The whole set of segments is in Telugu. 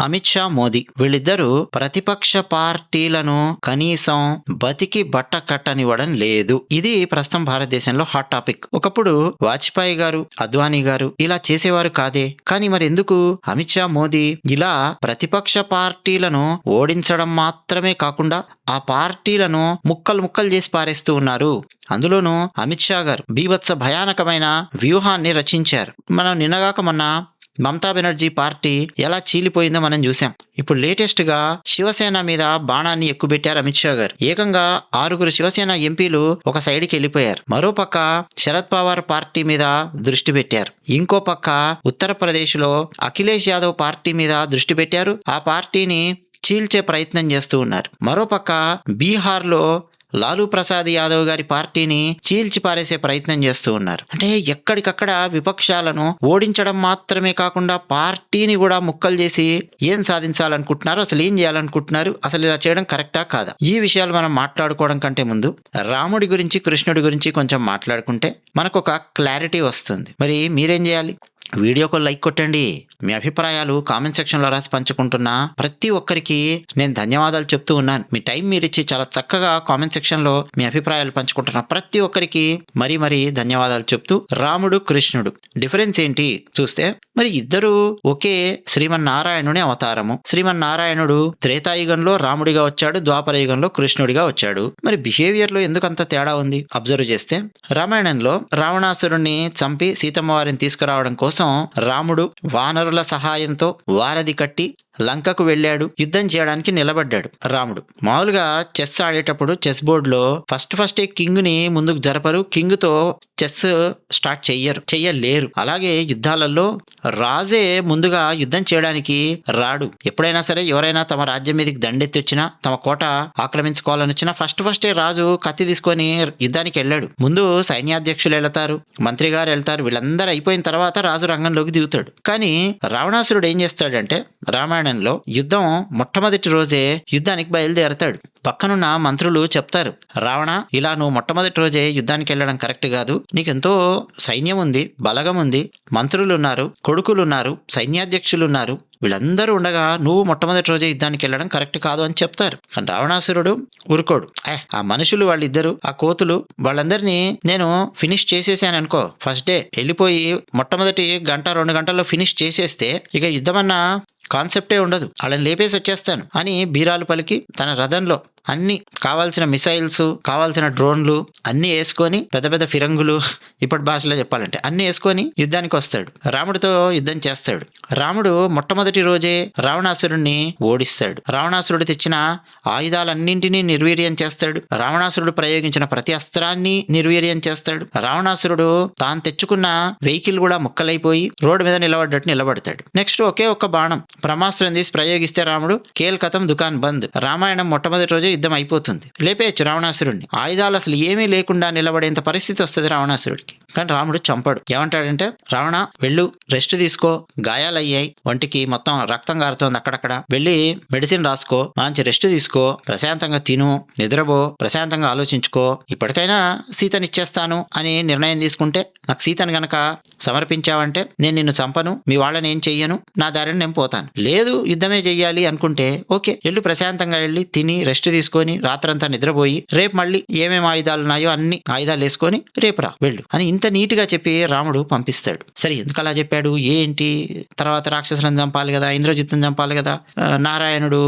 అమిత్ షా, మోదీ వీళ్ళిద్దరూ ప్రతిపక్ష పార్టీలను కనీసం బతికి బట్ట కట్టనివ్వడం లేదు. ఇది ప్రస్తుతం భారతదేశంలో హాట్ టాపిక్. ఒకప్పుడు వాజ్పేయి గారు, అద్వానీ గారు ఇలా చేసేవారు కాదే. కానీ మరి ఎందుకు అమిత్ షా, మోదీ ఇలా ప్రతిపక్ష పార్టీలను ఓడించడం మాత్రమే కాకుండా ఆ పార్టీలను ముక్కలు ముక్కలు చేసి పారేస్తూ ఉన్నారు? అందులోనూ అమిత్ షా గారు బీభత్స భయానకమైన వ్యూహాన్ని రచించారు. మనం నిన్నగాక మొన్న మమతా బెనర్జీ పార్టీ ఎలా చీలిపోయిందో మనం చూసాం. ఇప్పుడు లేటెస్ట్ గా శివసేన మీద బాణాన్ని ఎక్కుబెట్టారు అమిత్ షా గారు. ఏకంగా 6 శివసేన ఎంపీలు ఒక సైడ్కి వెళ్ళిపోయారు. మరోపక్క శరద్ పవార్ పార్టీ మీద దృష్టి పెట్టారు. ఇంకో పక్క ఉత్తరప్రదేశ్ లో అఖిలేష్ యాదవ్ పార్టీ మీద దృష్టి పెట్టారు. ఆ పార్టీని చీల్చే ప్రయత్నం చేస్తూ ఉన్నారు. మరోపక్క బీహార్లో లాలూ ప్రసాద్ యాదవ్ గారి పార్టీని చీల్చి పారేసే ప్రయత్నం చేస్తూ ఉన్నారు. అంటే ఎక్కడికక్కడ విపక్షాలను ఓడించడం మాత్రమే కాకుండా పార్టీని కూడా ముక్కలు చేసి ఏం సాధించాలనుకుంటున్నారు, అసలు ఏం చేయాలనుకుంటున్నారు, అసలు ఇలా చేయడం కరెక్టా కాదా? ఈ విషయాలు మనం మాట్లాడుకోవడం కంటే ముందు రాముడి గురించి, కృష్ణుడి గురించి కొంచెం మాట్లాడుకుంటే మనకు ఒక క్లారిటీ వస్తుంది. మరి మీరేం చేయాలి? వీడియోకు లైక్ కొట్టండి. మీ అభిప్రాయాలు కామెంట్ సెక్షన్లో రాసి పంచుకుంటున్నా ప్రతి ఒక్కరికి నేను ధన్యవాదాలు చెప్తూ ఉన్నాను. మీ టైం మీరిచ్చి చాలా చక్కగా కామెంట్ సెక్షన్లో మీ అభిప్రాయాలు పంచుకుంటున్న ప్రతి ఒక్కరికి మరీ ధన్యవాదాలు చెప్తూ, రాముడు, కృష్ణుడు డిఫరెన్స్ ఏంటి చూస్తే, మరి ఇద్దరు ఒకే శ్రీమన్నారాయణుని అవతారము. శ్రీమన్నారాయణుడు త్రేతాయుగంలో రాముడిగా వచ్చాడు, ద్వాపర యుగంలో కృష్ణుడిగా వచ్చాడు. మరి బిహేవియర్ లో ఎందుకంత తేడా ఉంది అబ్జర్వ్ చేస్తే, రామాయణంలో రావణాసురుణ్ణి చంపి సీతమ్మ వారిని తీసుకురావడం కోసం రాముడు వానరుల సహాయంతో వారధి కట్టి లంకకు వెళ్ళాడు. యుద్ధం చేయడానికి నిలబడ్డాడు రాముడు. మామూలుగా చెస్ ఆడేటప్పుడు చెస్ బోర్డులో ఫస్ట్ కింగ్ ని ముందుకు జరపరు, కింగ్ తో చెస్ స్టార్ట్ చెయ్యలేరు. అలాగే యుద్ధాలలో రాజే ముందుగా యుద్ధం చేయడానికి రాడు. ఎప్పుడైనా సరే ఎవరైనా తమ రాజ్యం మీదకి దండెత్తి వచ్చినా, తమ కోట ఆక్రమించుకోవాలని వచ్చినా ఫస్టే రాజు కత్తి తీసుకొని యుద్ధానికి వెళ్ళాడు. ముందు సైన్యాధ్యక్షులు వెళ్తారు, మంత్రి గారు వెళ్తారు, వీళ్ళందరూ అయిపోయిన తర్వాత రాజు రంగంలోకి దిగుతాడు. కానీ రావణాసురుడు ఏం చేస్తాడంటే, రామాయణంలో యుద్ధం మొట్టమొదటి రోజే యుద్ధానికి బయలుదేరతాడు. పక్కనున్న మంత్రులు చెప్తారు, రావణ ఇలా నువ్వు మొట్టమొదటి రోజే యుద్ధానికి వెళ్ళడం కరెక్ట్ కాదు, నీకెంతో సైన్యం ఉంది, బలగం ఉంది, మంత్రులు ఉన్నారు, కొడుకులు ఉన్నారు, సైన్యాధ్యక్షులు ఉన్నారు, వీళ్ళందరూ ఉండగా నువ్వు మొట్టమొదటి రోజే యుద్ధానికి వెళ్ళడం కరెక్ట్ కాదు అని చెప్తారు. కానీ రావణాసురుడు ఊరుకోడు. ఆ మనుషులు వాళ్ళిద్దరు, ఆ కోతులు, వాళ్ళందరినీ నేను ఫినిష్ చేసేసాను అనుకో, ఫస్ట్ డే వెళ్ళిపోయి మొట్టమొదటి 1-2 గంటల్లో ఫినిష్ చేసేస్తే ఇక యుద్ధమన్నా కాన్సెప్టే ఉండదు, వాళ్ళని లేపేసి వచ్చేస్తాను అని బీరాలు పలికి తన రథంలో అన్ని కావాల్సిన మిసైల్స్, కావాల్సిన డ్రోన్లు అన్ని వేసుకొని, పెద్ద ఫిరంగులు ఇప్పటి భాషలో చెప్పాలంటే అన్ని వేసుకొని యుద్ధానికి వస్తాడు. రాముడితో యుద్ధం చేస్తాడు. రాముడు మొట్టమొదటి రోజే రావణాసురుడిని ఓడిస్తాడు. రావణాసురుడు తెచ్చిన ఆయుధాలన్నింటినీ నిర్వీర్యం చేస్తాడు. రావణాసురుడు ప్రయోగించిన ప్రతి అస్త్రాన్ని నిర్వీర్యం చేస్తాడు. రావణాసురుడు తాను తెచ్చుకున్న వెహికల్ కూడా ముక్కలైపోయి రోడ్డు మీద నిలబడతాడు. నెక్స్ట్ ఒకే ఒక్క బాణం బ్రహ్మాస్త్రం తీసి ప్రయోగిస్తే రాముడు కేల్కతం దుకాన్ బంద్. రామాయణం మొట్టమొదటి రోజే యుద్ధం అయిపోతుంది. లేపేయచ్చు రావణాసురుడిని. ఆయుధాలు అసలు ఏమీ లేకుండా నిలబడేంత పరిస్థితి వస్తుంది రావణాసురుడికి. కానీ రాముడు చంపాడు. ఏమంటాడంటే, రావణ వెళ్ళు, రెస్ట్ తీసుకో, గాయాలయ్యాయి, ఒంటికి మొత్తం రక్తం కారుతోంది, అక్కడక్కడ వెళ్ళి మెడిసిన్ రాసుకో, మంచి రెస్ట్ తీసుకో, ప్రశాంతంగా తిను, నిద్రపో, ప్రశాంతంగా ఆలోచించుకో, ఇప్పటికైనా సీతనిచ్చేస్తాను అని నిర్ణయం తీసుకుంటే, నాకు సీతను గనక సమర్పించావంటే నేను నిన్ను చంపను, మీ వాళ్ళని ఏం చెయ్యను, నా దారిని నేను పోతాను. లేదు యుద్ధమే చెయ్యాలి అనుకుంటే ఓకే, వెళ్ళు, ప్రశాంతంగా వెళ్ళి తిని రెస్ట్ తీసుకొని రాత్రంతా నిద్రపోయి రేపు మళ్ళీ ఏమేమి ఆయుధాలు ఉన్నాయో అన్ని ఆయుధాలు వేసుకొని రేపు రా, వెళ్ళు అని ఇంత నీట్గా చెప్పి రాముడు పంపిస్తాడు. సరే, ఎందుకు అలా చెప్పాడు ఏంటి? తర్వాత రాక్షసులను చంపాలి కదా, ఇంద్రజిత్తును చంపాలి కదా, నారాయణుడు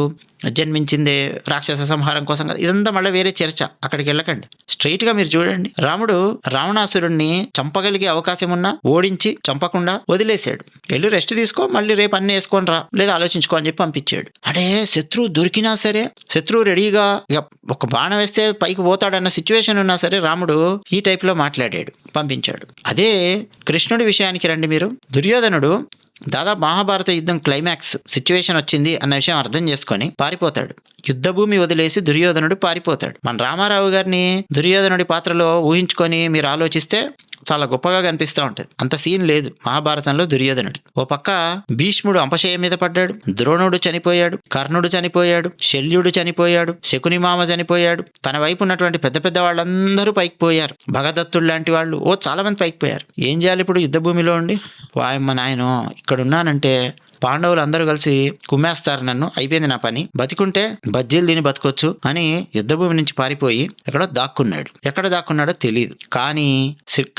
జన్మించిందే రాక్షస సంహారం కోసం కదా, ఇదంతా మళ్ళీ వేరే చర్చ. అక్కడికి వెళ్ళకండి, స్ట్రైట్ గా మీరు చూడండి. రాముడు రావణాసురుణ్ణి చంపగలిగే అవకాశం ఉన్నా ఓడించి చంపకుండా వదిలేశాడు. వెళ్ళి రెస్ట్ తీసుకో, మళ్ళీ రేపు అన్ని వేసుకొని రా, లేదా ఆలోచించుకో అని చెప్పి పంపించాడు. అంటే శత్రువు దొరికినా సరే, శత్రువు రెడీగా ఇక ఒక బాణం వేస్తే పైకి పోతాడన్న సిచ్యువేషన్ ఉన్నా సరే రాముడు ఈ టైప్ లో మాట్లాడాడు, పంపించాడు. అదే కృష్ణుడి విషయానికి రండి మీరు. దుర్యోధనుడు దాదాపు మహాభారత యుద్ధం క్లైమాక్స్ సిచ్యువేషన్ వచ్చింది అన్న విషయం అర్థం చేసుకొని పారిపోతాడు. యుద్ధ భూమి వదిలేసి దుర్యోధనుడు పారిపోతాడు. మన రామారావు గారిని దుర్యోధనుడి పాత్రలో ఊహించుకొని మీరు ఆలోచిస్తే చాలా గొప్పగా కనిపిస్తూ ఉంటుంది. అంత సీన్ లేదు మహాభారతంలో దుర్యోధనుడి. ఓ పక్క భీష్ముడు అంపశయ్య మీద పడ్డాడు, ద్రోణుడు చనిపోయాడు, కర్ణుడు చనిపోయాడు, శల్యుడు చనిపోయాడు, శకుని మామ చనిపోయాడు, తన వైపు ఉన్నటువంటి పెద్ద వాళ్ళందరూ పైకి పోయారు, భగదత్తుడు లాంటి వాళ్ళు చాలా మంది పైకి పోయారు. ఏం చేయాలి ఇప్పుడు యుద్ధ భూమిలో ఉండి? వాయమ్మ నాయనో, ఇక్కడ ఉన్నానంటే పాండవులు అందరూ కలిసి కుమ్మేస్తారు నన్ను, అయిపోయింది నా పని, బతికుంటే బజ్జీలు తిని బతకొచ్చు అని యుద్ధభూమి నుంచి పారిపోయి ఎక్కడో దాక్కున్నాడు. ఎక్కడ దాక్కున్నాడో తెలియదు. కానీ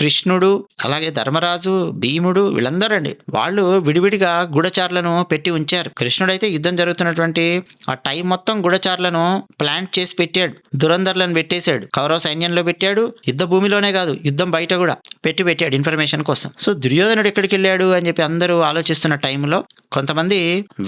కృష్ణుడు అలాగే ధర్మరాజు, భీముడు వీళ్ళందరండి వాళ్ళు విడివిడిగా గూఢచారులను పెట్టి ఉంచారు. కృష్ణుడైతే యుద్ధం జరుగుతున్నటువంటి ఆ టైం మొత్తం గూఢచారులను ప్లాంట్ చేసి పెట్టాడు, దురంధర్లను పెట్టేశాడు, కౌరవ సైన్యంలో పెట్టాడు, యుద్ధ భూమిలోనే కాదు యుద్ధం బయట కూడా పెట్టాడు ఇన్ఫర్మేషన్ కోసం. సో దుర్యోధనుడు ఎక్కడికి వెళ్ళాడు అని చెప్పి అందరూ ఆలోచిస్తున్న టైంలో కొంతమంది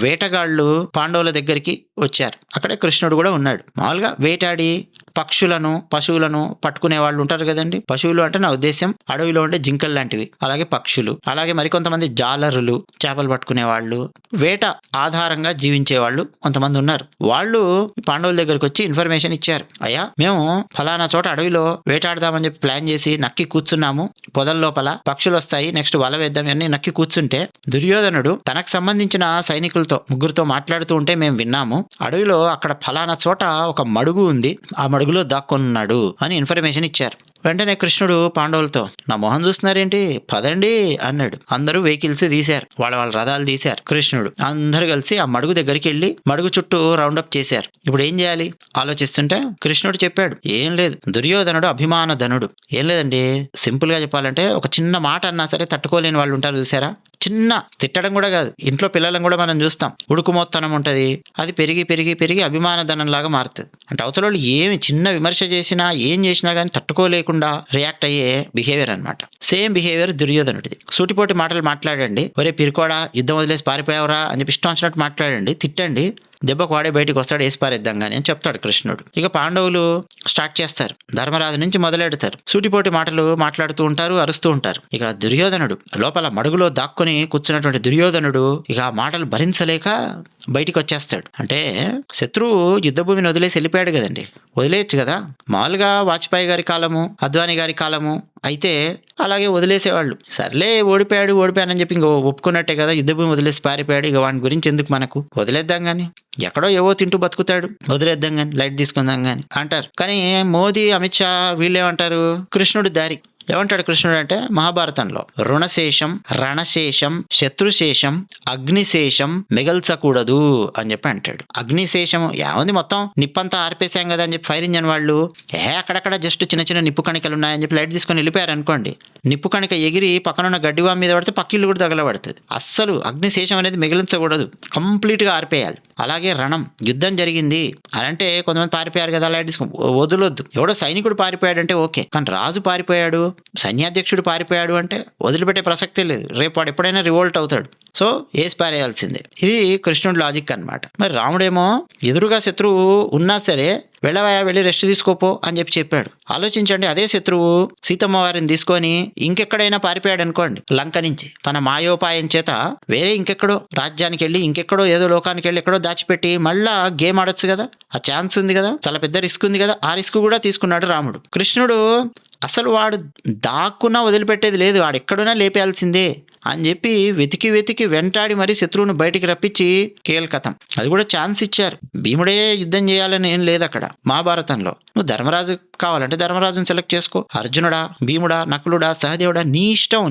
వేటగాళ్ళు పాండవుల దగ్గరికి వచ్చారు. అక్కడే కృష్ణుడు కూడా ఉన్నాడు. మామూలుగా వేటాడి పక్షులను పశువులను పట్టుకునే వాళ్ళు ఉంటారు కదండి. పశువులు అంటే నా ఉద్దేశం అడవిలో ఉండే జింకలు లాంటివి, అలాగే పక్షులు, అలాగే మరికొంతమంది జాలరులు, చేపలు పట్టుకునే వాళ్ళు, వేట ఆధారంగా జీవించే వాళ్ళు కొంతమంది ఉన్నారు. వాళ్ళు పాండవుల దగ్గరికి వచ్చి ఇన్ఫర్మేషన్ ఇచ్చారు. అయ్యా మేము ఫలానా చోట అడవిలో వేటాడదామని చెప్పి ప్లాన్ చేసి నక్కి కూర్చున్నాము, పొదల లోపల పక్షులు వస్తాయి, నెక్స్ట్ వల వేద్దాం అని నక్కి కూర్చుంటే దుర్యోధనుడు తనకు సంబంధించిన సైనికులతో ముగ్గురుతో మాట్లాడుతూ ఉంటే మేము విన్నాము, అడవిలో అక్కడ ఫలానా చోట ఒక మడుగు ఉంది, ఆ మడుగులో దాక్కున్నాడు అని ఇన్ఫర్మేషన్ ఇచ్చారు. వెంటనే కృష్ణుడు పాండవులతో నా మొహం చూస్తున్నారేంటి, పదండి అన్నాడు. అందరూ వెహికల్స్ తీశారు, వాళ్ళ రథాలు తీశారు. కృష్ణుడు అందరు కలిసి ఆ మడుగు దగ్గరికి వెళ్ళి మడుగు చుట్టూ రౌండప్ చేశారు. ఇప్పుడు ఏం చేయాలి ఆలోచిస్తుంటే కృష్ణుడు చెప్పాడు, ఏం లేదు, దుర్యోధనుడు అభిమాన ధనుడు. ఏం లేదండి, సింపుల్ గా చెప్పాలంటే ఒక చిన్న మాట అన్నా సరే తట్టుకోలేని వాళ్ళు ఉంటారు చూసారా, చిన్న తిట్టడం కూడా కాదు, ఇంట్లో పిల్లలను కూడా మనం చూస్తాం, ఉడుకుమోత్తనం ఉంటుంది, అది పెరిగి పెరిగి పెరిగి అభిమాన ధనం లాగా మారుతుంది. అంటే అవతల వాళ్ళు ఏమి చిన్న విమర్శ చేసినా ఏం చేసినా కానీ తట్టుకోలేకుండా రియాక్ట్ అయ్యే బిహేవియర్ అనమాట. సేమ్ బిహేవియర్ దుర్యోధనుడిది. సూటిపోటి మాటలు మాట్లాడండి, ఒరే పిరికోడా యుద్ధం వదిలేసి పారిపోయావరా అని చెప్పి ఇష్టం వచ్చినట్టు మాట్లాడండి, తిట్టండి, దెబ్బకు వాడే బయటకు వస్తాడు, వేసి పారేద్దాం కానీ అని చెప్తాడు కృష్ణుడు. ఇక పాండవులు స్టార్ట్ చేస్తారు, ధర్మరాజు నుంచి మొదలెడతారు, సూటిపోటి మాటలు మాట్లాడుతూ ఉంటారు, అరుస్తూ ఉంటారు. ఇక దుర్యోధనుడు లోపల మడుగులో దాక్కుని కూర్చున్నటువంటి దుర్యోధనుడు ఇక ఆ మాటలు భరించలేక బయటికి వచ్చేస్తాడు. అంటే శత్రువు యుద్ధభూమిని వదిలేసి వెళ్ళిపోయాడు కదండి, వదిలేయచ్చు కదా. మామూలుగా వాజ్పేయి గారి కాలము, అద్వానీ గారి కాలము అయితే అలాగే వదిలేసేవాళ్ళు. సర్లే ఓడిపోయానని చెప్పి ఇంకో ఒప్పుకున్నట్టే కదా, యుద్ధభూమి వదిలేసి పారిపోయాడు, ఇక వాడి గురించి ఎందుకు మనకు, వదిలేద్దాం కానీ, ఎక్కడో ఏవో తింటూ బతుకుతాడు, వదిలేద్దాం కానీ, లైట్ తీసుకుందాం కానీ అంటారు. కానీ మోదీ, అమిత్ షా వీళ్ళేమంటారు, కృష్ణుడు దారి ఏమంటాడు కృష్ణుడు అంటే మహాభారతంలో రుణశేషం, రణశేషం, శత్రుశేషం, అగ్నిశేషం మిగల్చకూడదు అని చెప్పి అంటాడు. అగ్నిశేషం ఏముంది, మొత్తం నిప్పంతా ఆర్పేశాం కదా అని చెప్పి ఫైర్ ఇంజన్ వాళ్ళు అక్కడక్కడ జస్ట్ చిన్న చిన్న నిప్పు కణికలు ఉన్నాయని చెప్పి లైట్ తీసుకొని వెళ్ళిపోయారు అనుకోండి, నిప్పు కణిక ఎగిరి పక్కనున్న గడ్డివాం మీద పడితే పక్కిళ్ళు కూడా తగలబడుతుంది. అస్సలు అగ్నిశేషం అనేది మిగిలించకూడదు, కంప్లీట్గా ఆర్పేయాలి. అలాగే రణం, యుద్ధం జరిగింది అని అంటే కొంతమంది పారిపోయారు కదా, లైట్ తీసుకొని వదలొద్దు. ఎవడో సైనికుడు పారిపోయాడంటే ఓకే, కానీ రాజు పారిపోయాడు, సైన్యాధ్యక్షుడు పారిపోయాడు అంటే వదిలిపెట్టే ప్రసక్తే లేదు, రేపు వాడు ఎప్పుడైనా రివోల్ట్ అవుతాడు. సో ఏసి పారేయాల్సిందే. ఇది కృష్ణుడి లాజిక్ అనమాట. మరి రాముడేమో ఎదురుగా శత్రువు ఉన్నా సరే వెళ్ళవయా, వెళ్ళి రెస్ట్ తీసుకోపో అని చెప్పాడు. ఆలోచించండి, అదే శత్రువు సీతమ్మ వారిని తీసుకొని ఇంకెక్కడైనా పారిపోయాడు అనుకోండి, లంక నుంచి తన మాయోపాయం చేత వేరే ఇంకెక్కడో రాజ్యానికి వెళ్ళి ఇంకెక్కడో ఏదో లోకానికి వెళ్ళి ఎక్కడో దాచిపెట్టి మళ్ళా గేమ్ ఆడొచ్చు కదా, ఆ ఛాన్స్ ఉంది కదా, చాలా పెద్ద రిస్క్ ఉంది కదా, ఆ రిస్క్ కూడా తీసుకున్నాడు రాముడు. కృష్ణుడు అసలు వాడు దాక్కున్నా వదిలిపెట్టేది లేదు, వాడు ఎక్కడున్నా లేపేయాల్సిందే అని చెప్పి వెతికి వెంటాడి మరీ శత్రువును బయటికి రప్పించి కేల్కతం. అది కూడా ఛాన్స్ ఇచ్చారు. భీముడే యుద్ధం చేయాలని ఏం లేదు అక్కడ మహాభారతంలో. నువ్వు ధర్మరాజు కావాలంటే ధర్మరాజును సెలెక్ట్ చేసుకో, అర్జునుడా, భీముడా, నకులుడా, సహదేవుడా, నీ ఇష్టం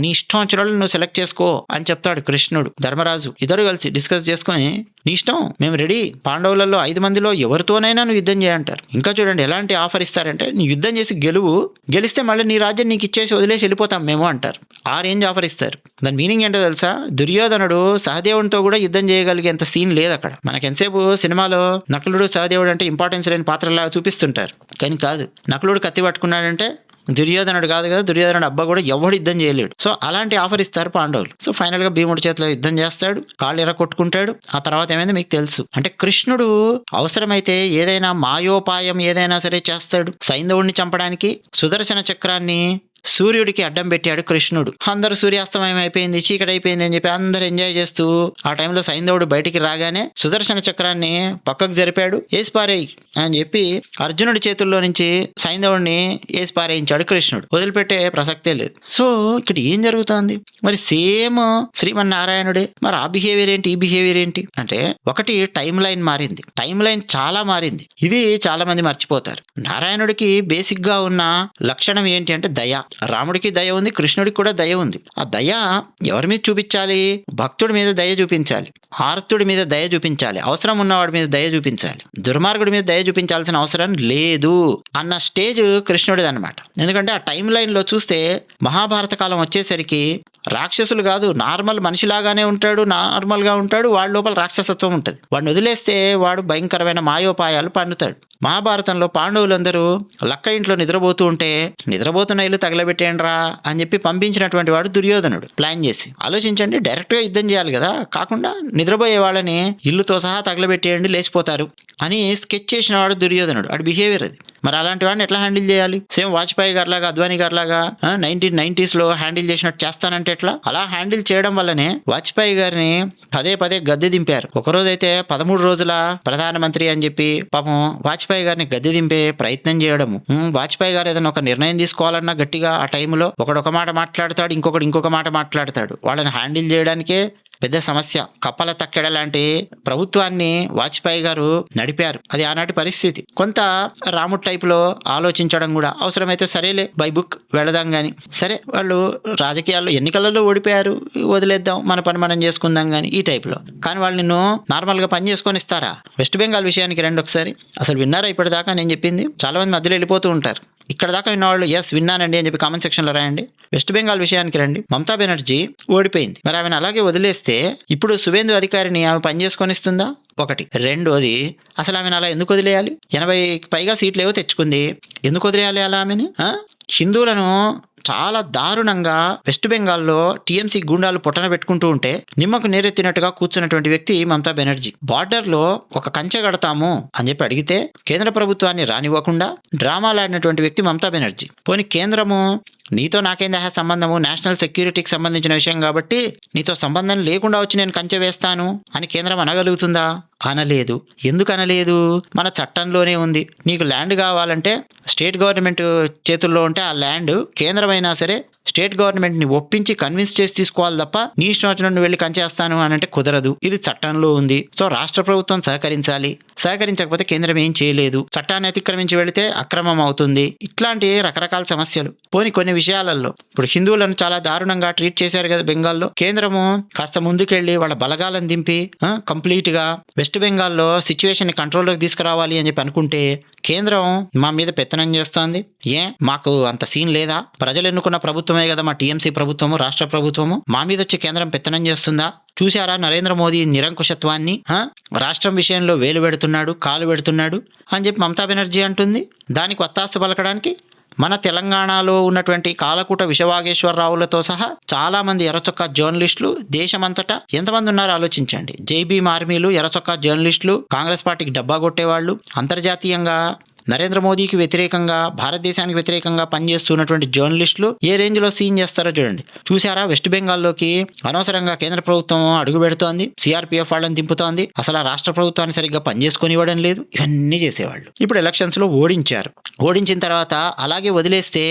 వచ్చిన వాళ్ళు నువ్వు సెలెక్ట్ చేసుకో అని చెప్తాడు కృష్ణుడు. ధర్మరాజు ఇద్దరు కలిసి డిస్కస్ చేసుకొని నీ ఇష్టం, మేము రెడీ, పాండవులలో 5 మందిలో ఎవరితోనైనా నువ్వు యుద్ధం చేయంటారు. ఇంకా చూడండి ఎలాంటి ఆఫర్ ఇస్తారంటే, నీ యుద్ధం చేసి గెలిస్తే మళ్ళీ నీ రాజ్యం నీకు ఇచ్చేసి వదిలేసి వెళ్ళిపోతాం మేము అంటారు. ఆ రేంజ్ ఆఫర్ ఇస్తారు. దాని మీనింగ్ ఏంటో తెలుసా, దుర్యోధనుడు సహదేవునితో కూడా యుద్ధం చేయగలిగేంత సీన్ లేదు అక్కడ. మనకి ఎంతసేపు సినిమాలో నకులుడు సహదేవుడు అంటే ఇంపార్టెన్స్ లేని పాత్రలా చూపిస్తుంటారు, కానీ కాదు. నకులుడు కత్తి పట్టుకున్నాడంటే దుర్యోధనుడు కాదు కదా, దుర్యోధనుడు అబ్బా కూడా ఎవడు యుద్ధం చేయలేడు. సో అలాంటి ఆఫర్ ఇస్తారు పాండవులు. సో ఫైనల్ గా భీముడి చేతిలో యుద్ధం చేస్తాడు, కాళ్ళు ఎర్రకొట్టుకుంటాడు. ఆ తర్వాత ఏమైంది మీకు తెలుసు. అంటే కృష్ణుడు అవసరమైతే ఏదైనా మాయోపాయం ఏదైనా సరే చేస్తాడు. సైంధవుడిని చంపడానికి సుదర్శన చక్రాన్ని సూర్యుడికి అడ్డం పెట్టాడు కృష్ణుడు. అందరూ సూర్యాస్తమయం అయిపోయింది, చీకటి అయిపోయింది అని చెప్పి అందరు ఎంజాయ్ చేస్తూ ఆ టైంలో సైంధవుడు బయటికి రాగానే సుదర్శన చక్రాన్ని పక్కకు జరిపాడు, ఏసిపారేయి అని చెప్పి అర్జునుడి చేతుల్లో నుంచి సైంధవుడిని ఏసిపారేయించాడు కృష్ణుడు. వదిలిపెట్టే ప్రసక్తే లేదు. సో ఇక్కడ ఏం జరుగుతోంది మరి, సేమ్ శ్రీమన్నారాయణుడే. మరి ఆ బిహేవియర్ ఏంటి, ఈ బిహేవియర్ ఏంటి అంటే, ఒకటి టైం లైన్ మారింది, టైం లైన్ చాలా మారింది. ఇది చాలా మంది మర్చిపోతారు. నారాయణుడికి బేసిక్ గా ఉన్న లక్షణం ఏంటి అంటే దయ. రాముడికి దయ ఉంది, కృష్ణుడికి కూడా దయ ఉంది. ఆ దయ ఎవరి మీద చూపించాలి? భక్తుడి మీద దయ చూపించాలి, ఆర్తుడి మీద దయ చూపించాలి, అవసరం ఉన్నవాడి మీద దయ చూపించాలి. దుర్మార్గుడి మీద దయ చూపించాల్సిన అవసరం లేదు అన్న స్టేజ్ కృష్ణుడిది అనమాట. ఎందుకంటే ఆ టైం లైన్లో చూస్తే మహాభారత కాలం వచ్చేసరికి రాక్షసులు కాదు, నార్మల్ మనిషిలాగానే ఉంటాడు, నార్మల్గా ఉంటాడు, వాడి లోపల రాక్షసత్వం ఉంటుంది. వాడిని వదిలేస్తే వాడు భయంకరమైన మాయోపాయాలు పన్నుతాడు. మహాభారతంలో పాండవులందరూ లక్క ఇంట్లో నిద్రపోతూ ఉంటే నిద్రపోతున్న ఇల్లు తగలబెట్టేయండిరా అని చెప్పి పంపించినటువంటి వాడు దుర్యోధనుడు. ప్లాన్ చేసి ఆలోచించండి, డైరెక్ట్గా యుద్ధం చేయాలి కదా, కాకుండా నిద్రపోయే వాళ్ళని ఇల్లుతో సహా తగలబెట్టేయండి లేచిపోతారు అని స్కెచ్ చేసిన వాడు దుర్యోధనుడు. వాడి బిహేవియర్ అది. మరి అలాంటి వాడిని ఎట్లా హ్యాండిల్ చేయాలి? సేమ్ వాజ్పేయి గారిలాగా, అద్వానీ గారిలాగా 1990s హ్యాండిల్ చేసినట్టు చేస్తానంటే ఎట్లా? అలా హ్యాండిల్ చేయడం వల్లనే వాజ్పేయి గారిని పదే పదే గద్దె దింపారు. ఒకరోజైతే 13 రోజుల ప్రధానమంత్రి అని చెప్పి పాపం వాజ్పేయి గారిని గద్దె దింపే ప్రయత్నం చేయడము. వాజ్పేయి గారు ఏదైనా ఒక నిర్ణయం తీసుకోవాలన్నా గట్టిగా ఆ టైంలో ఒకడు ఒక మాట మాట్లాడతాడు, ఇంకొకటి ఇంకొక మాట మాట్లాడతాడు. వాళ్ళని హ్యాండిల్ చేయడానికే పెద్ద సమస్య. కప్పల తక్కెడ లాంటి ప్రభుత్వాన్ని వాజ్పేయి గారు నడిపారు. అది ఆనాటి పరిస్థితి. కొంత రాముడు టైపులో ఆలోచించడం కూడా అవసరమైతే సరేలే బై బుక్ వెళదాం గాని, సరే వాళ్ళు రాజకీయాల్లో ఎన్నికలలో ఓడిపోయారు, వదిలేద్దాం, మన పని మనం చేసుకుందాం గాని ఈ టైప్లో. కానీ వాళ్ళు నిన్ను నార్మల్గా పని చేసుకొని ఇస్తారా? వెస్ట్ బెంగాల్ విషయానికి రండి ఒకసారి. అసలు విన్నారా ఇప్పటిదాకా నేను చెప్పింది? చాలా మంది మధ్యలో వెళ్ళిపోతూ ఉంటారు. ఇక్కడ దాకా విన్నవాళ్ళు ఎస్ విన్నానండి అని చెప్పి కామెంట్ సెక్షన్లో రాయండి. వెస్ట్ బెంగాల్ విషయానికి రండి. మమతా బెనర్జీ ఓడిపోయింది. మరి ఆమెను అలాగే వదిలేస్తే ఇప్పుడు సువేందు అధికారిని ఆమె పని చేసుకొని ఇస్తుందా? ఒకటి. రెండోది, అసలు ఆమెను అలా ఎందుకు వదిలేయాలి? 80కి పైగా సీట్లు ఏవో తెచ్చుకుంది, ఎందుకు వదిలేయాలి అలా ఆమెని? హిందువులను చాలా దారుణంగా వెస్ట్ బెంగాల్లో టీఎంసీ గుండాలు పొట్టన పెట్టుకుంటూ ఉంటే నిమ్మకు నీరెత్తినట్టుగా కూర్చున్నటువంటి వ్యక్తి మమతా బెనర్జీ. బార్డర్లో ఒక కంచె కడతాము అని చెప్పి అడిగితే కేంద్ర ప్రభుత్వాన్ని రానివ్వకుండా డ్రామాలాడినటువంటి వ్యక్తి మమతా బెనర్జీ. పోనీ కేంద్రము నీతో నాకేందా సంబంధము, నేషనల్ సెక్యూరిటీకి సంబంధించిన విషయం కాబట్టి నీతో సంబంధం లేకుండా వచ్చి నేను కంచె వేస్తాను అని కేంద్రం అనగలుగుతుందా? అనలేదు. ఎందుకు అనలేదు? మన చట్టంలోనే ఉంది. నీకు ల్యాండ్ కావాలంటే స్టేట్ గవర్నమెంట్ చేతుల్లో ఉంటే ఆ ల్యాండ్ కేంద్రమైనా సరే స్టేట్ గవర్నమెంట్ని ఒప్పించి కన్విన్స్ చేసి తీసుకోవాలి తప్ప నీ ఇష్టం వచ్చినట్టు వెళ్ళి కంచేస్తాను అని అంటే కుదరదు. ఇది చట్టంలో ఉంది. సో రాష్ట్ర ప్రభుత్వం సహకరించాలి. సహకరించకపోతే కేంద్రం ఏం చేయలేదు. చట్టాన్ని అతిక్రమించి వెళితే అక్రమం అవుతుంది. ఇట్లాంటి రకరకాల సమస్యలు. పోని కొన్ని విషయాలలో ఇప్పుడు హిందువులను చాలా దారుణంగా ట్రీట్ చేశారు కదా బెంగాల్లో. కేంద్రము కాస్త ముందుకెళ్ళి వాళ్ళ బలగాలను దింపి కంప్లీట్గా వెస్ట్ బెంగాల్లో సిచ్యువేషన్ కంట్రోల్లోకి తీసుకురావాలి అని చెప్పి అనుకుంటే కేంద్రం మా మీద పెత్తనం చేస్తోంది. మాకు అంత సీన్ లేదా? ప్రజలు ఎన్నుకున్న ప్రభుత్వమే కదా మా టీఎంసీ ప్రభుత్వము, రాష్ట్ర ప్రభుత్వము. మా మీద వచ్చి కేంద్రం పెత్తనం చేస్తుందా? చూశారా నరేంద్ర మోదీ నిరంకుశత్వాన్ని? రాష్ట్రం విషయంలో వేలు పెడుతున్నాడు, కాలు పెడుతున్నాడు అని చెప్పి మమతా బెనర్జీ అంటుంది. దానికి వత్తాసు పలకడానికి మన తెలంగాణలో ఉన్నటువంటి కాలకూట విశ్వవాగేశ్వరరావులతో సహా చాలా మంది ఎర్రచొక్కా జర్నలిస్టులు దేశమంతటా ఎంతమంది ఉన్నారో ఆలోచించండి. జైబీఎం ఆర్మీలు, ఎర్రచొక్కా జర్నలిస్టులు, కాంగ్రెస్ పార్టీకి డబ్బా కొట్టేవాళ్ళు, అంతర్జాతీయంగా నరేంద్ర మోదీకి వ్యతిరేకంగా, భారతదేశానికి వ్యతిరేకంగా పనిచేస్తున్నటువంటి జర్నలిస్టులు ఏ రేంజ్లో సీన్ చేస్తారో చూడండి. చూసారా వెస్ట్ బెంగాల్లోకి అనవసరంగా కేంద్ర ప్రభుత్వం అడుగు పెడుతోంది, సిఆర్పీఎఫ్ వాళ్ళని దింపుతోంది, అసలు ఆ రాష్ట్ర ప్రభుత్వాన్ని సరిగ్గా పనిచేసుకొని ఇవ్వడం లేదు. ఇవన్నీ చేసేవాళ్ళు. ఇప్పుడు ఎలక్షన్స్లో ఓడించారు. ఓడించిన తర్వాత అలాగే వదిలేస్తే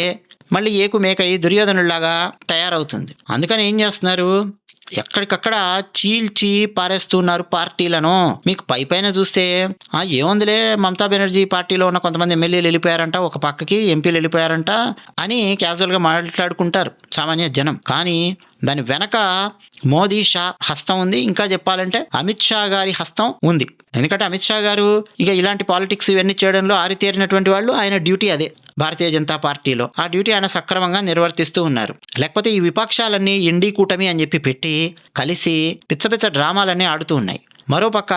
మళ్ళీ ఏకు మేకయి దుర్యోధనుడిలాగా తయారవుతుంది. అందుకని ఏం చేస్తున్నారు? ఎక్కడికక్కడ చీల్చి పారేస్తున్నారు పార్టీలను. మీకు పైన చూస్తే ఏముందిలే మమతా బెనర్జీ పార్టీలో ఉన్న కొంతమంది ఎమ్మెల్యేలు వెళ్ళిపోయారంట, ఒక పక్కకి ఎంపీలు వెళ్ళిపోయారంట అని క్యాజువల్గా మాట్లాడుకుంటారు సామాన్య జనం. కానీ దాని వెనక మోదీ షా హస్తం ఉంది. ఇంకా చెప్పాలంటే అమిత్ షా గారి హస్తం ఉంది. ఎందుకంటే అమిత్ షా గారు ఇక ఇలాంటి పాలిటిక్స్ ఇవన్నీ చేయడంలో ఆరితేరినటువంటి వాళ్ళు. ఆయన డ్యూటీ అదే భారతీయ జనతా పార్టీలో. ఆ డ్యూటీ ఆయన సక్రమంగా నిర్వర్తిస్తూ ఉన్నారు. లేకపోతే ఈ విపక్షాలన్నీ ఇండి కూటమి అని చెప్పి పెట్టి కలిసి పిచ్చ డ్రామాలన్నీ ఆడుతూ ఉన్నాయి. మరోపక్క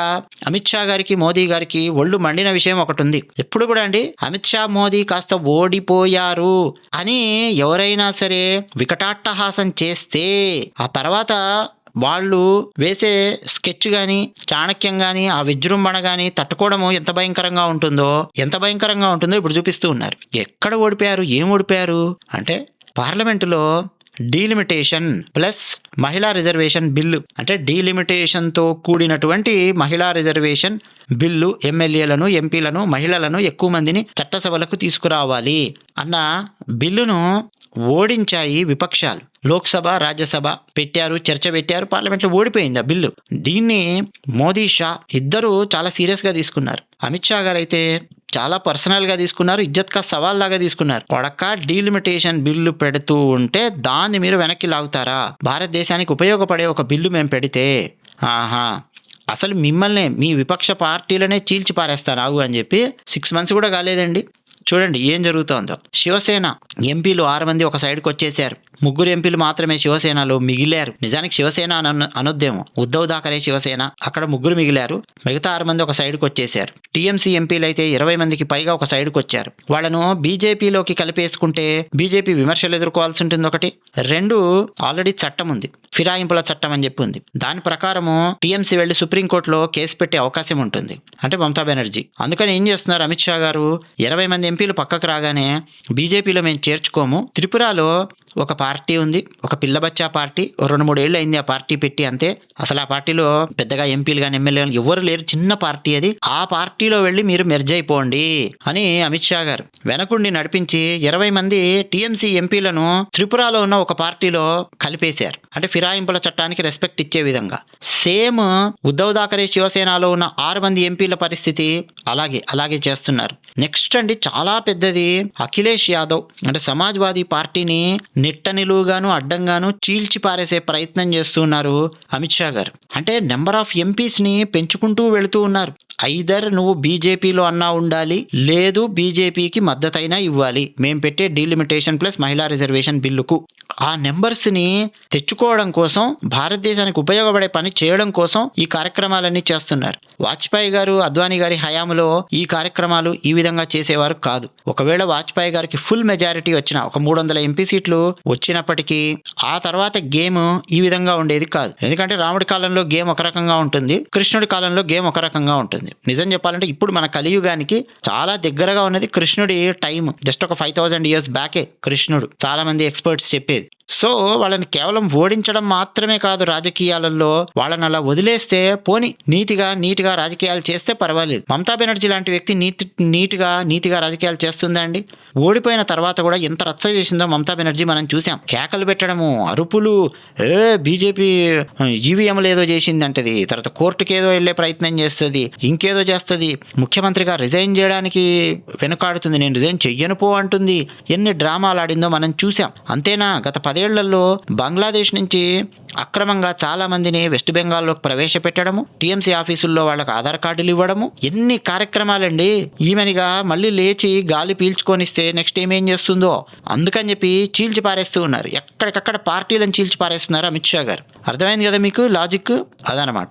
అమిత్ షా గారికి, మోదీ గారికి ఒళ్ళు మండిన విషయం ఒకటి ఉంది. ఎప్పుడు కూడా అండి అమిత్ షా, మోదీ కాస్త ఓడిపోయారు అని ఎవరైనా సరే వికటాట్టహాసం చేస్తే ఆ తర్వాత వాళ్ళు వేసే స్కెచ్ కానీ, చాణక్యం కానీ, ఆ విజృంభణ కానీ తట్టుకోవడము ఎంత భయంకరంగా ఉంటుందో ఇప్పుడు చూపిస్తూ ఉన్నారు. ఎక్కడ ఓడిపోయారు? ఏం ఓడిపోయారు అంటే పార్లమెంటులో డీలిమిటేషన్ ప్లస్ మహిళా రిజర్వేషన్ బిల్లు, అంటే డీలిమిటేషన్తో కూడినటువంటి మహిళా రిజర్వేషన్ బిల్లు ఎమ్మెల్యేలను, ఎంపీలను, మహిళలను ఎక్కువ మందిని చట్టసభలకు తీసుకురావాలి అన్న బిల్లును ఓడించాయి విపక్షాలు. లోక్సభ, రాజ్యసభ పెట్టారు, చర్చ పెట్టారు, పార్లమెంట్లో ఓడిపోయింది ఆ బిల్లు. దీన్ని మోదీ, షా ఇద్దరు చాలా సీరియస్గా తీసుకున్నారు. అమిత్ షా గారు అయితే చాలా పర్సనల్ గా తీసుకున్నారు, ఇజ్జత్ కా సవాల్ లాగా తీసుకున్నారు. కొడక డీలిమిటేషన్ బిల్లు పెడుతూ ఉంటే దాన్ని మీరు వెనక్కి లాగుతారా? భారతదేశానికి ఉపయోగపడే ఒక బిల్లు మేము పెడితే ఆహా అసలు మిమ్మల్ని మీ విపక్ష పార్టీలనే చీల్చి పారేస్తాను అని చెప్పి 6 months కూడా కాలేదండి. చూడండి ఏం జరుగుతోందో. శివసేన ఎంపీలు 6 మంది ఒక సైడ్కి వచ్చేసారు. 3 ఎంపీలు మాత్రమే శివసేనలో మిగిలారు. నిజానికి శివసేన అనొద్దేమో, ఉద్ధవ్ థాకరే శివసేన. అక్కడ 3 మిగిలారు, మిగతా 6 మంది ఒక సైడ్కి వచ్చేసారు. టీఎంసీ ఎంపీలు అయితే 20 మందికి పైగా ఒక సైడ్కి వచ్చారు. వాళ్ళను బీజేపీలోకి కలిపేసుకుంటే బీజేపీ విమర్శలు ఎదుర్కోవాల్సి ఉంటుంది. 1, 2 ఆల్రెడీ చట్టం ఉంది, ఫిరాయింపుల చట్టం అని చెప్పి ఉంది. దాని ప్రకారము టీఎంసీ వెళ్లి సుప్రీంకోర్టులో కేసు పెట్టే అవకాశం ఉంటుంది, అంటే మమతా బెనర్జీ. అందుకని ఏం చేస్తున్నారు అమిత్ షా గారు, 20 మంది ఎంపీలు పక్కకు రాగానే బీజేపీలో మేము చేర్చుకోము, త్రిపురలో ఒక పార్టీ ఉంది, ఒక పిల్ల బచ్చా పార్టీ, 2-3 ఏళ్ళు అయింది ఆ పార్టీ పెట్టి, అంతే. అసలు ఆ పార్టీలో పెద్దగా ఎంపీలు కానీ ఎమ్మెల్యే కానీ ఎవరు లేరు, చిన్న పార్టీ అది. ఆ పార్టీలో వెళ్ళి మీరు మెర్జ్ అయిపోండి అని అమిత్ షా గారు వెనకుండి నడిపించి 20 మంది టీఎంసీ ఎంపీలను త్రిపురలో ఉన్న ఒక పార్టీలో కలిపేశారు, అంటే ఫిరాయింపుల చట్టానికి రెస్పెక్ట్ ఇచ్చే విధంగా. సేమ్ ఉద్ధవ్ థాకరే శివసేనలో ఉన్న 6 మంది ఎంపీల పరిస్థితి అలాగే చేస్తున్నారు. నెక్స్ట్ అండి, చాలా పెద్దది, అఖిలేష్ యాదవ్ అంటే సమాజ్వాదీ పార్టీని నిట్టనిలువుగాను అడ్డంగాను చీల్చి పారేసే ప్రయత్నం చేస్తున్నారు అమిత్ షా గారు. అంటే నెంబర్ ఆఫ్ ఎంపీస్ ని పెంచుకుంటూ వెళుతూ ఉన్నారు. ఐదర్ నువ్వు బీజేపీలో అన్నా ఉండాలి, లేదు బీజేపీకి మద్దతైనా ఇవ్వాలి మేం పెట్టే డీలిమిటేషన్ ప్లస్ మహిళా రిజర్వేషన్ బిల్లుకు. ఆ నెంబర్స్ ని తెచ్చుకోవడం కోసం, భారతదేశానికి ఉపయోగపడే పని చేయడం కోసం ఈ కార్యక్రమాలన్నీ చేస్తున్నారు. వాజ్పేయి గారు, అద్వానీ గారి హయాంలో ఈ కార్యక్రమాలు ఈ విధంగా చేసేవారు కాదు. ఒకవేళ వాజ్పేయి గారికి ఫుల్ మెజారిటీ వచ్చిన, ఒక 300 ఎంపీ సీట్లు వచ్చినప్పటికీ ఆ తర్వాత గేమ్ ఈ విధంగా ఉండేది కాదు. ఎందుకంటే రాముడి కాలంలో గేమ్ ఒక రకంగా ఉంటుంది, కృష్ణుడి కాలంలో గేమ్ ఒక రకంగా ఉంటుంది. నిజం చెప్పాలంటే ఇప్పుడు మన కలియుగానికి చాలా దగ్గరగా ఉన్నది కృష్ణుడి టైం. జస్ట్ ఒక 5000 years బ్యాకే కృష్ణుడు, చాలా మంది ఎక్స్పర్ట్స్ చెప్పేది. సో వాళ్ళని కేవలం ఓడించడం మాత్రమే కాదు రాజకీయాలలో, వాళ్ళని అలా వదిలేస్తే పోని నీతిగా రాజకీయాలు చేస్తే పర్వాలేదు. మమతా బెనర్జీ లాంటి వ్యక్తి నీతిగా రాజకీయాలు చేస్తుందా అండి? ఓడిపోయిన తర్వాత కూడా ఎంత రచ్చ చేసిందో మమతా బెనర్జీ మనం చూసాం. కేకలు పెట్టడము, అరుపులు, బీజేపీ ఈవీఎంలు ఏదో చేసింది అంటది, తర్వాత కోర్టుకి ఏదో వెళ్ళే ప్రయత్నం చేస్తుంది, ఇంకేదో చేస్తుంది, ముఖ్యమంత్రిగా రిజైన్ చేయడానికి వెనుకాడుతుంది, నేను రిజైన్ చెయ్యను పో అంటుంది. ఎన్ని డ్రామాలు ఆడిందో మనం చూసాం. అంతేనా, గత 10 ఏళ్లలో బంగ్లాదేశ్ నుంచి అక్రమంగా చాలా మందిని వెస్ట్ బెంగాల్లోకి ప్రవేశపెట్టడము, టీఎంసీ ఆఫీసుల్లో వాళ్ళకి ఆధార్ కార్డులు ఇవ్వడము, ఎన్ని కార్యక్రమాలండి. ఈమెనిగా మళ్ళీ లేచి గాలి పీల్చుకొనిస్తే నెక్స్ట్ ఏం చేస్తుందో అందుకని చెప్పి చీల్చి పారేస్తూ ఉన్నారు. ఎక్కడికక్కడ పార్టీలను చీల్చి పారేస్తున్నారు అమిత్ షా గారు. అర్థమైంది కదా మీకు లాజిక్? అదనమాట.